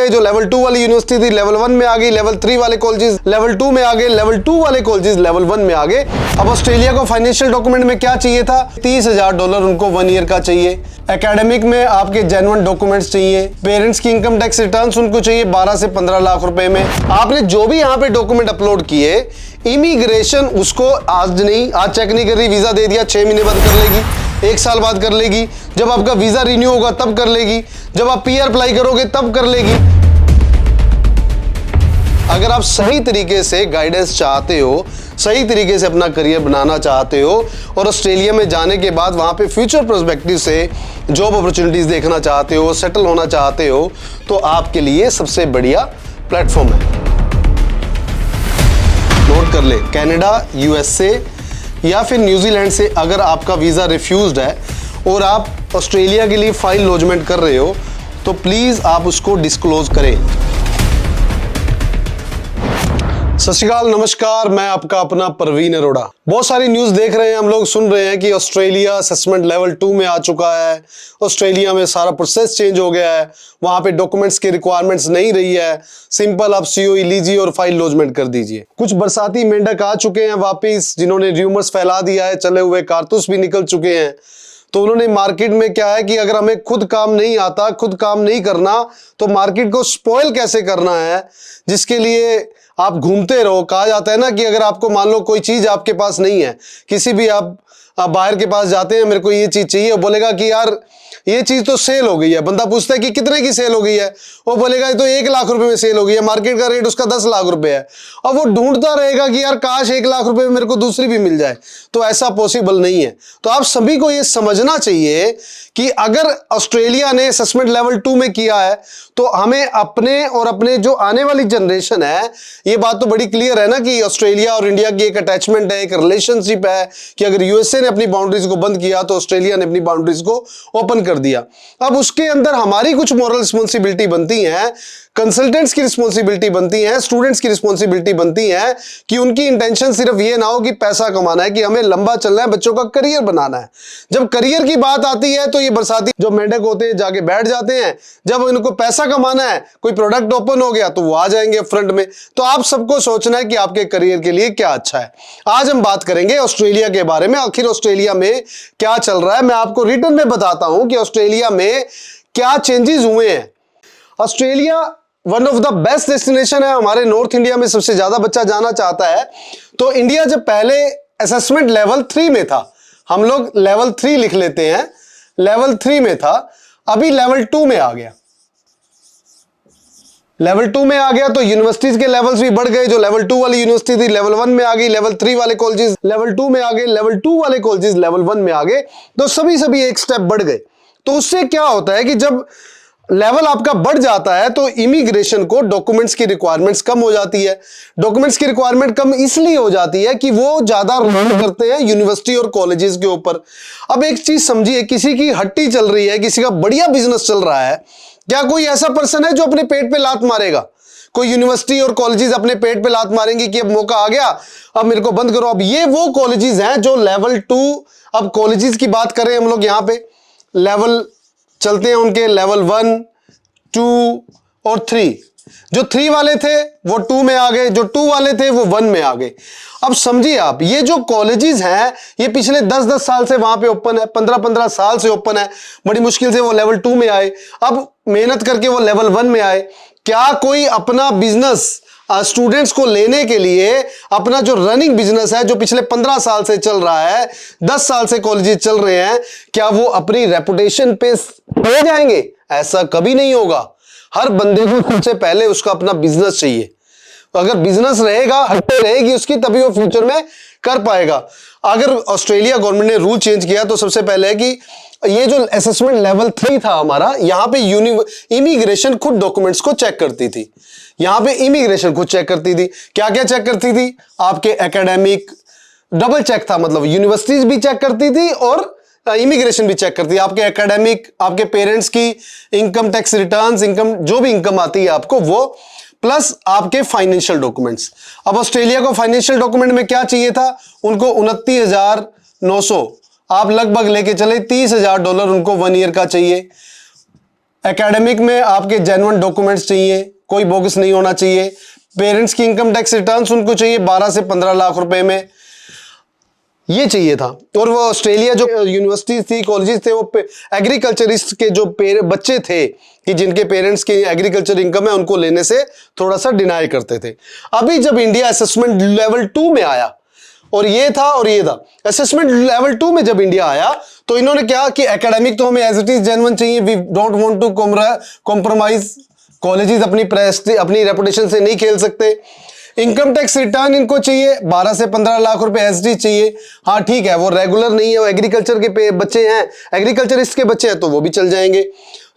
गए, जो लेवल 2 वाली यूनिवर्सिटी थी लेवल 1 में आ गई, लेवल 3 वाले कॉलेजेस लेवल 2 में आ गए, लेवल 2 वाले कॉलेजेस लेवल 1 में आ गए। अब ऑस्ट्रेलिया को फाइनेंशियल डॉक्यूमेंट में क्या चाहिए था? $30,000 उनको 1 ईयर का चाहिए। एकेडमिक में आपके जेन्युइन डॉक्यूमेंट्स चाहिए। पेरेंट्स की इनकम टैक्स रिटर्न्स उनको चाहिए 12 से 15 लाख रुपए में। आपने जो भी यहाँ पे डॉक्यूमेंट अपलोड किए, इमिग्रेशन उसको आज चेक नहीं कर रही, वीजा दे दिया, 6 महीने बाद कर लेगी, 1 साल बाद कर लेगी, जब आपका वीजा रिन्यू होगा तब कर लेगी, जब आप पीआर अप्लाई करोगे तब कर लेगी। अगर आप सही तरीके से गाइडेंस चाहते हो, सही तरीके से अपना करियर बनाना चाहते हो और ऑस्ट्रेलिया में जाने के बाद वहां पे फ्यूचर पर्सपेक्टिव से जॉब अपॉर्चुनिटीज देखना चाहते हो, सेटल होना चाहते हो, तो आपके लिए सबसे बढ़िया प्लेटफॉर्म है। नोट कर ले, कनाडा, यूएसए या फिर न्यूजीलैंड से अगर आपका वीजा रिफ्यूज्ड है और आप ऑस्ट्रेलिया के लिए फाइल लॉजमेंट कर रहे हो, तो प्लीज आप उसको डिस्क्लोज करें। सत श्री अकाल, नमस्कार, मैं आपका अपना परवीन अरोड़ा। बहुत सारी न्यूज़ देख रहे हैं हम लोग, सुन रहे हैं कि ऑस्ट्रेलिया असेसमेंट लेवल 2 में आ चुका है, ऑस्ट्रेलिया में सारा प्रोसेस चेंज हो गया है, वहां पे डॉक्यूमेंट्स की रिक्वायरमेंट्स नहीं रही है, सिंपल आप सीओई लीजिए और फाइल लॉजमेंट कर दीजिए। कुछ बरसाती मेंढक आ चुके हैं वापिस, जिन्होंने र्यूमर्स फैला दिया है, चले हुए कारतूस भी निकल चुके हैं। तो उन्होंने मार्केट में क्या है कि अगर हमें खुद काम नहीं आता, खुद काम नहीं करना, तो मार्केट को स्पॉइल कैसे करना है, जिसके लिए आप घूमते रहो। कहा जाता है ना कि अगर आपको मान लो कोई चीज आपके पास नहीं है, किसी भी आप बाहर के पास जाते हैं, मेरे को ये चीज चाहिए, वो बोलेगा कि यार ये चीज तो सेल हो गई है। बंदा पूछता है कि कितने की सेल हो गई है, वो बोलेगा तो 1 लाख रुपए में सेल हो गई है, मार्केट का रेट उसका 10 लाख रुपए है। और वो ढूंढता रहेगा कि यार काश 1 लाख रुपए में मेरे को दूसरी भी मिल जाए। तो ऐसा पॉसिबल नहीं है। तो आप सभी को ये समझना चाहिए कि अगर ऑस्ट्रेलिया ने असेसमेंट लेवल 2 में किया है, तो हमें अपने और अपने जो आने वाली जनरेशन है, ये बात तो बड़ी क्लियर है ना कि ऑस्ट्रेलिया और इंडिया की एक अटैचमेंट है, एक रिलेशनशिप है कि अगर यूएसए ने अपनी बाउंड्रीज को बंद किया तो ऑस्ट्रेलिया ने अपनी बाउंड्रीज को ओपन कर दिया। अब उसके अंदर हमारी कुछ मॉरल रिस्पॉन्सिबिलिटी बनती है, कंसल्टेंट्स की रिस्पॉन्सिबिलिटी बनती है, स्टूडेंट्स की रिस्पॉन्सिबिलिटी बनती है कि उनकी इंटेंशन सिर्फ ये ना हो कि पैसा कमाना है, कि हमें लंबा चलना है, बच्चों का करियर बनाना है। जब करियर की बात आती है तो ये बरसाती जो मेंढक होते हैं जाके बैठ जाते हैं। जब इनको पैसा कमाना है, कोई प्रोडक्ट ओपन हो गया तो वो आ जाएंगे फ्रंट में। तो आप सबको सोचना है कि आपके करियर के लिए क्या अच्छा है। आज हम बात करेंगे ऑस्ट्रेलिया के बारे में, आखिर ऑस्ट्रेलिया में क्या चल रहा है। मैं आपको रिटर्न में बताता हूं कि ऑस्ट्रेलिया में क्या चेंजेस हुए हैं। Australia won of the best destination है, हमारे नॉर्थ इंडिया में सबसे ज्यादा बच्चा जाना चाहता है। तो इंडिया जब पहले असेसमेंट लेवल 3 में था, हम लोग लेवल 3 लिख लेते हैं, लेवल 3 में था, अभी लेवल 2 में आ गया। लेवल 2 में आ गया तो यूनिवर्सिटीज के लेवल्स भी बढ़ गए। जो लेवल 2 वाली यूनिवर्सिटी थी लेवल 1 में आ गई, लेवल 3 वाले कॉलेजेस लेवल 2 में आ गए, लेवल 2 वाले कॉलेजेस लेवल 1 में आ गए। तो सभी एक स्टेप बढ़ गए। तो उससे क्या होता है कि जब लेवल आपका बढ़ जाता है तो इमिग्रेशन को डॉक्यूमेंट्स की रिक्वायरमेंट्स कम हो जाती है। डॉक्यूमेंट्स की रिक्वायरमेंट कम इसलिए हो जाती है कि वो ज्यादा रिलाय करते हैं यूनिवर्सिटी और कॉलेजेस के ऊपर। अब एक चीज समझिए, किसी की हट्टी चल रही है, किसी का बढ़िया बिजनेस चल रहा है, क्या कोई ऐसा पर्सन है जो अपने पेट पे लात मारेगा? कोई यूनिवर्सिटी और कॉलेजेस अपने पेट पे लात मारेंगे कि अब मौका आ गया, अब मेरे को बंद करो। अब ये वो कॉलेजेस हैं जो लेवल 2, अब कॉलेजेस की बात करें हम लोग, यहां पे लेवल चलते हैं उनके, लेवल 1, 2 और 3। जो 3 वाले थे वो 2 में आ गए, जो 2 वाले थे वो 1 में आ गए। अब समझिए आप, ये जो कॉलेजेस हैं ये पिछले 10-10 साल से वहां पे ओपन है, 15-15 साल से ओपन है। बड़ी मुश्किल से वो लेवल 2 में आए, अब मेहनत करके वो लेवल 1 में आए। क्या कोई अपना बिजनेस स्टूडेंट्स को लेने के लिए, अपना जो रनिंग बिजनेस है जो पिछले 15 साल से चल रहा है, 10 साल से कॉलेजेस चल रहे हैं, क्या वो अपनी रेपुटेशन पे हो जाएंगे? ऐसा कभी नहीं होगा। हर बंदे को सबसे पहले उसका अपना बिजनेस चाहिए। अगर बिजनेस रहेगा, हट्टे रहेगी उसकी, तभी वो फ्यूचर में कर पाएगा। अगर ऑस्ट्रेलिया गवर्नमेंट ने रूल चेंज किया तो सबसे पहले है कि ये जो असेसमेंट लेवल 3 था हमारा, यहां पे इमिग्रेशन खुद डॉक्यूमेंट्स को चेक करती थी। यहां पे इमिग्रेशन खुद चेक करती थी। क्या क्या चेक करती थी? आपके एकेडमिक डबल चेक था, मतलब यूनिवर्सिटीज भी चेक करती थी और इमिग्रेशन भी चेक करती है। आपके एकेडमिक, आपके पेरेंट्स की इनकम टैक्स रिटर्न्स, इनकम जो भी इनकम आती है आपको वो, प्लस आपके फाइनेंशियल डॉक्यूमेंट्स। अब ऑस्ट्रेलिया को फाइनेंशियल डॉक्यूमेंट में क्या चाहिए था? उनको 29,900, आप लगभग लेके चले $30,000 उनको 1 ईयर का चाहिए। एकेडमिक में आपके जेन्युइन डॉक्यूमेंट्स चाहिए, कोई बोगस नहीं होना चाहिए। पेरेंट्स की इनकम टैक्स रिटर्न्स उनको चाहिए 12 से 15 लाख रुपए में, ये चाहिए था। और वो ऑस्ट्रेलिया जो यूनिवर्सिटीज थी, कॉलेजेस थे, वो एग्रीकल्चरिस्ट के जो बच्चे थे कि जिनके पेरेंट्स की एग्रीकल्चर इनकम है, उनको लेने से थोड़ा सा डिनाई करते थे। अभी जब इंडिया असेसमेंट लेवल 2 में आया, और ये था और ये था, असेसमेंट लेवल 2 में जब इंडिया आया तो इन्होंने क्या कि एकेडमिक तो हमें एज इट इज जेन्युइन चाहिए, we don't want to compromise, colleges अपनी रेपुटेशन से नहीं खेल सकते। इनकम टैक्स रिटर्न इनको चाहिए 12 से 15 लाख रुपए एसडी चाहिए। हाँ ठीक है, वो रेगुलर नहीं है, वो एग्रीकल्चर के बच्चे हैं, एग्रीकल्चरिस्ट के बच्चे हैं तो वो भी चल जाएंगे,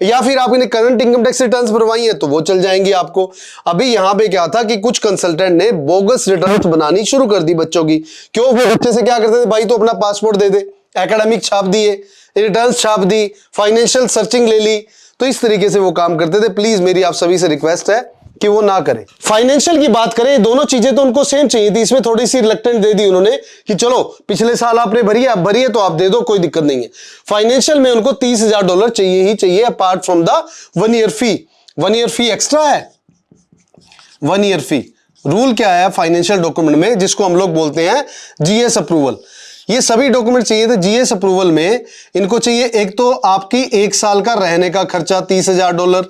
या फिर आपने करंट इनकम टैक्स रिटर्न्स भरवाई है तो वो चल जाएंगी आपको। अभी यहां पे क्या था कि कुछ कंसल्टेंट ने बोगस रिटर्न्स बनानी शुरू कर दी बच्चों की। क्यों? वो बच्चे से क्या करते थे, भाई तो अपना पासपोर्ट दे दे, एकेडमिक छाप दिए, रिटर्न्स छाप दी, फाइनेंशियल सर्चिंग ले ली, तो इस तरीके से वो काम करते थे। प्लीज मेरी आप सभी से रिक्वेस्ट है कि वो ना करें। फाइनेंशियल की बात करें, दोनों चीजें तो उनको सेम चाहिए थी, इसमें थोड़ी सी रिलक्टेंट दे दी उन्होंने कि चलो पिछले साल आपने भरी है, अब भरी है तो आप दे दो, कोई दिक्कत नहीं है। फाइनेंशियल में उनको $30,000 चाहिए ही चाहिए, apart from the 1 year fee. 1 year fee extra है। 1 ईयर फी रूल क्या है फाइनेंशियल डॉक्यूमेंट में, जिसको हम लोग बोलते हैं जीएस अप्रूवल। ये सभी डॉक्यूमेंट चाहिए थे। जीएस अप्रूवल में इनको चाहिए एक तो आपकी 1 साल का रहने का खर्चा $30,000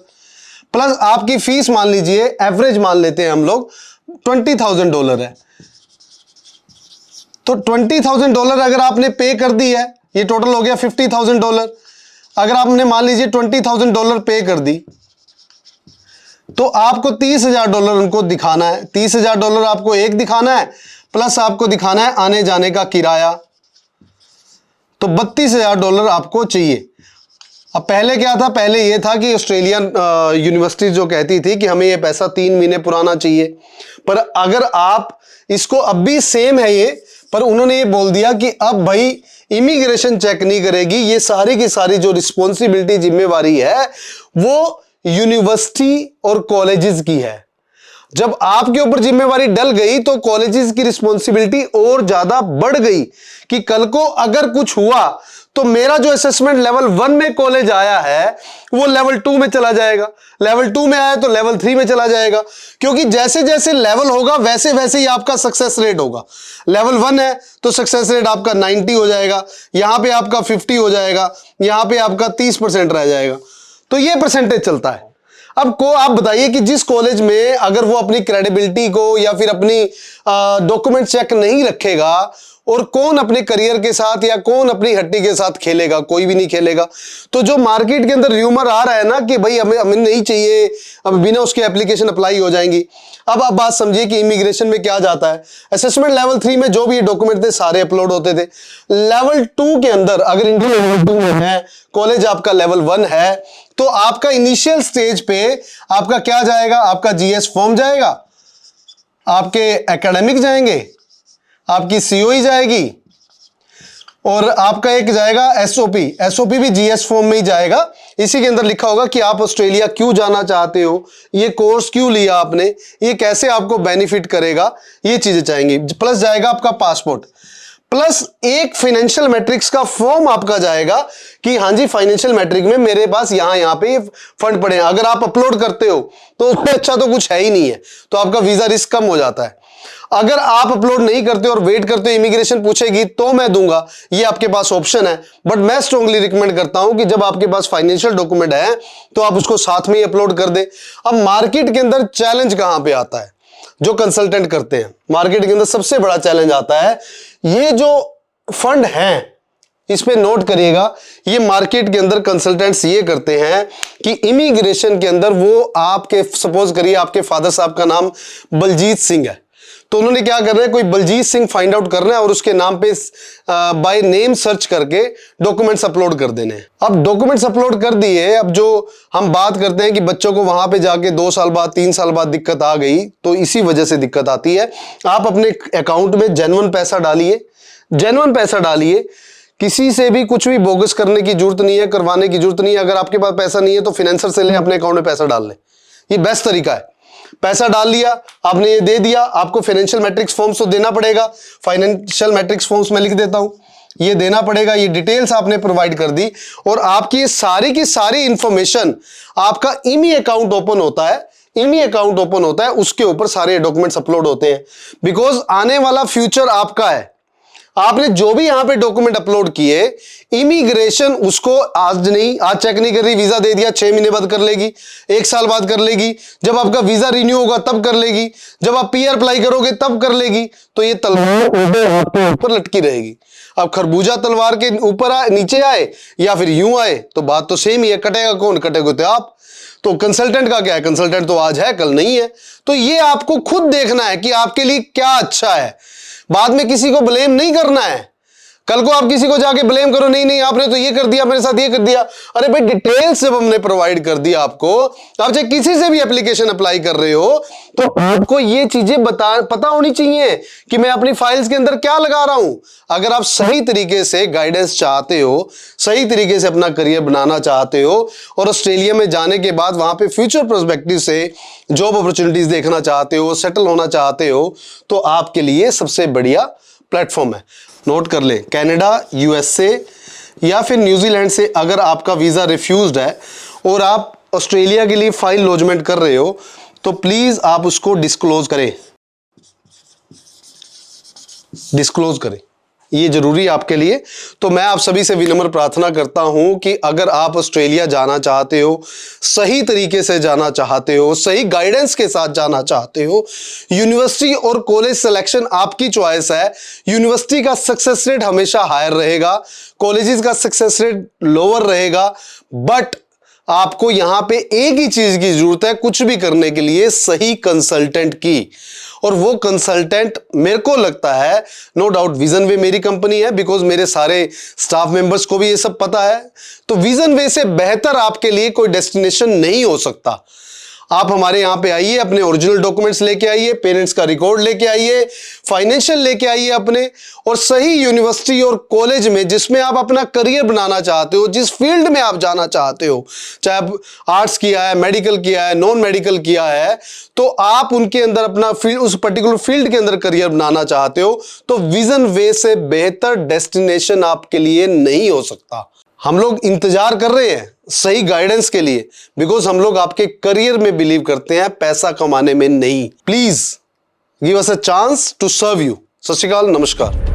प्लस आपकी फीस, मान लीजिए एवरेज मान लेते हैं हम लोग $20,000 है, तो $20,000 अगर आपने पे कर दी है, ये टोटल हो गया $50,000। अगर आपने मान लीजिए $20,000 पे कर दी तो आपको $30,000 उनको दिखाना है। $30,000 आपको एक दिखाना है, प्लस आपको दिखाना है आने जाने का किराया, तो $32,000 आपको चाहिए। अब पहले क्या था, पहले ये था कि ऑस्ट्रेलियन यूनिवर्सिटी जो कहती थी कि हमें ये पैसा 3 महीने पुराना चाहिए, पर अगर आप इसको, अब भी सेम है ये, पर उन्होंने ये बोल दिया कि अब भाई इमिग्रेशन चेक नहीं करेगी, ये सारी की सारी जो रिस्पॉन्सिबिलिटी, जिम्मेवारी है वो यूनिवर्सिटी और कॉलेजेस की है। जब आपके ऊपर जिम्मेवारी डल गई तो कॉलेजेस की रिस्पॉन्सिबिलिटी और ज्यादा बढ़ गई कि कल को अगर कुछ हुआ तो मेरा जो असेसमेंट लेवल 1 में कॉलेज आया है वो लेवल 2 में चला जाएगा, लेवल 2 में आया तो लेवल 3 में चला जाएगा, क्योंकि जैसे जैसे लेवल होगा वैसे वैसे ही आपका सक्सेस रेट होगा। लेवल 1 है तो सक्सेस रेट आपका 90 हो जाएगा, यहां पे आपका 50 हो जाएगा, यहां पे आपका 30% रह जाएगा, तो ये परसेंटेज चलता है। अब को आप बताइए कि जिस कॉलेज में अगर वो अपनी क्रेडिबिलिटी को या फिर अपनी डॉक्यूमेंट चेक नहीं रखेगा, और कौन अपने करियर के साथ या कौन अपनी हड्डी के साथ खेलेगा, कोई भी नहीं खेलेगा। तो जो मार्केट के अंदर र्यूमर आ रहा है ना कि भाई हमें नहीं चाहिए, अब बिना उसके एप्लीकेशन अप्लाई हो जाएंगी। अब आप बात समझिए कि इमिग्रेशन में क्या जाता है, असेसमेंट लेवल 3 में जो भी डॉक्यूमेंट थे सारे अपलोड होते थे। लेवल 2 के अंदर अगर इंडिया लेवल 2 में है, कॉलेज आपका लेवल 1 है, तो आपका इनिशियल स्टेज पे आपका क्या जाएगा, आपका जीएस फॉर्म जाएगा, आपके एकेडमिक जाएंगे, आपकी सीओई जाएगी, और आपका एक जाएगा एसओपी। एसओपी भी जीएस फॉर्म में ही जाएगा। इसी के अंदर लिखा होगा कि आप ऑस्ट्रेलिया क्यों जाना चाहते हो, ये कोर्स क्यों लिया आपने, ये कैसे आपको बेनिफिट करेगा, ये चीजें चाहेंगी। प्लस जाएगा आपका पासपोर्ट, प्लस एक फाइनेंशियल मैट्रिक्स का फॉर्म आपका जाएगा कि हाँ जी फाइनेंशियल मैट्रिक में मेरे पास यहां पे फंड पड़े हैं। अगर आप अपलोड करते हो तो उससे अच्छा तो कुछ है ही नहीं है, तो आपका वीजा रिस्क कम हो जाता है। अगर आप अपलोड नहीं करते और वेट करते हो इमिग्रेशन पूछेगी तो मैं दूंगा, ये आपके पास ऑप्शन है। बट मैं स्ट्रांगली रिकमेंड करता हूं कि जब आपके पास फाइनेंशियल डॉक्यूमेंट है तो आप उसको साथ में ही अपलोड कर दे। अब मार्केट के अंदर चैलेंज कहां पे आता है, जो कंसल्टेंट करते हैं, मार्केट के अंदर सबसे बड़ा चैलेंज आता है, ये जो फंड है, इस पे नोट करिएगा, ये मार्केट के अंदर कंसल्टेंट्स ये करते हैं कि इमिग्रेशन के अंदर वो आपके, सपोज करिए आपके फादर साहब का नाम बलजीत सिंह है, तो उन्होंने क्या करना है, कोई बलजीत सिंह फाइंड आउट करना है और उसके नाम पे बाय नेम सर्च करके डॉक्यूमेंट्स अपलोड कर देने हैं। अब डॉक्यूमेंट्स अपलोड कर दिए, अब जो हम बात करते हैं कि बच्चों को वहां पे जाके 2 साल बाद 3 साल बाद दिक्कत आ गई, तो इसी वजह से दिक्कत आती है। आप अपने अकाउंट में जेन्युइन पैसा डालिए, जेन्युइन पैसा डालिए, किसी से भी कुछ भी बोगस करने की जरूरत नहीं है, करवाने की जरूरत नहीं है। अगर आपके पास पैसा नहीं है तो फाइनेंसर से ले, अपने अकाउंट में पैसा डाल ले, ये बेस्ट तरीका है। पैसा डाल लिया आपने, ये दे दिया, आपको फाइनेंशियल मैट्रिक्स फॉर्म्स तो देना पड़ेगा। फाइनेंशियल मैट्रिक्स फॉर्म्स मैं लिख देता हूं, ये देना पड़ेगा, ये डिटेल्स आपने प्रोवाइड कर दी और आपकी ये सारी की सारी इंफॉर्मेशन, आपका ईमी अकाउंट ओपन होता है, ईमी अकाउंट ओपन होता है, उसके ऊपर सारे डॉक्यूमेंट्स अपलोड होते हैं। बिकॉज आने वाला फ्यूचर आपका है। आपने जो भी यहां पे डॉक्यूमेंट अपलोड किए, इमिग्रेशन उसको आज चेक नहीं कर रही, वीजा दे दिया 6 महीने बाद कर लेगी, 1 साल बाद कर लेगी, जब आपका वीजा रिन्यू होगा तब कर लेगी, जब आप पीआर अप्लाई करोगे तब कर लेगी। तो ये तलवार आपके ऊपर लटकी रहेगी। अब खरबूजा तलवार के ऊपर नीचे आए या फिर यूं आए तो बात तो सेम ही है। कटेगा कौन? कटेगा तो आप। तो कंसल्टेंट का क्या है? कंसल्टेंट तो आज है कल नहीं है। तो ये आपको खुद देखना है कि आपके लिए क्या अच्छा है। बाद में किसी को ब्लेम नहीं करना है। कल को आप किसी को जाके ब्लेम करो, नहीं नहीं आपने तो ये कर दिया, मेरे साथ ये कर दिया। अरे भाई डिटेल्स जब हमने प्रोवाइड कर दिया आपको, आप चाहे किसी से भी एप्लीकेशन अप्लाई कर रहे हो तो आपको ये चीजें पता होनी चाहिए कि मैं अपनी फाइल्स के अंदर क्या लगा रहा हूं। अगर आप सही तरीके से गाइडेंस चाहते हो, सही तरीके से अपना करियर बनाना चाहते हो और ऑस्ट्रेलिया में जाने के बाद वहां पे फ्यूचर पर्सपेक्टिव से जॉब अपॉर्चुनिटीज देखना चाहते हो, सेटल होना चाहते हो, तो आपके लिए सबसे बढ़िया प्लेटफॉर्म है। नोट कर लें, कनाडा, यूएसए या फिर न्यूजीलैंड से अगर आपका वीज़ा रिफ्यूज्ड है और आप ऑस्ट्रेलिया के लिए फाइल लॉजमेंट कर रहे हो तो प्लीज़ आप उसको डिस्क्लोज करें। डिस्क्लोज करें, ये जरूरी है आपके लिए। तो मैं आप सभी से विनम्र प्रार्थना करता हूं कि अगर आप ऑस्ट्रेलिया जाना चाहते हो, सही तरीके से जाना चाहते हो, सही गाइडेंस के साथ जाना चाहते हो, यूनिवर्सिटी और कॉलेज सिलेक्शन आपकी चॉइस है। यूनिवर्सिटी का सक्सेस रेट हमेशा हायर रहेगा, कॉलेजेस का सक्सेस रेट लोअर रहेगा। बट आपको यहां पे एक ही चीज की जरूरत है कुछ भी करने के लिए, सही कंसल्टेंट की। और वो कंसल्टेंट मेरे को लगता है, नो डाउट विजन वे मेरी कंपनी है, बिकॉज मेरे सारे स्टाफ मेंबर्स को भी ये सब पता है। तो विजन वे से बेहतर आपके लिए कोई डेस्टिनेशन नहीं हो सकता। आप हमारे यहाँ पे आइए, अपने ओरिजिनल डॉक्यूमेंट्स लेके आइए, पेरेंट्स का रिकॉर्ड लेके आइए, फाइनेंशियल लेके आइए अपने, और सही यूनिवर्सिटी और कॉलेज में जिसमें आप अपना करियर बनाना चाहते हो, जिस फील्ड में आप जाना चाहते हो, चाहे आप आर्ट्स किया है, मेडिकल किया है, नॉन मेडिकल किया है, तो आप उनके अंदर अपना फील्ड, उस पर्टिकुलर फील्ड के अंदर करियर बनाना चाहते हो, तो विजन वे से बेहतर डेस्टिनेशन आपके लिए नहीं हो सकता। हम लोग इंतजार कर रहे हैं सही गाइडेंस के लिए, बिकॉज हम लोग आपके करियर में बिलीव करते हैं, पैसा कमाने में नहीं। Please give us a chance to serve you. Sat Shri अकाल, नमस्कार।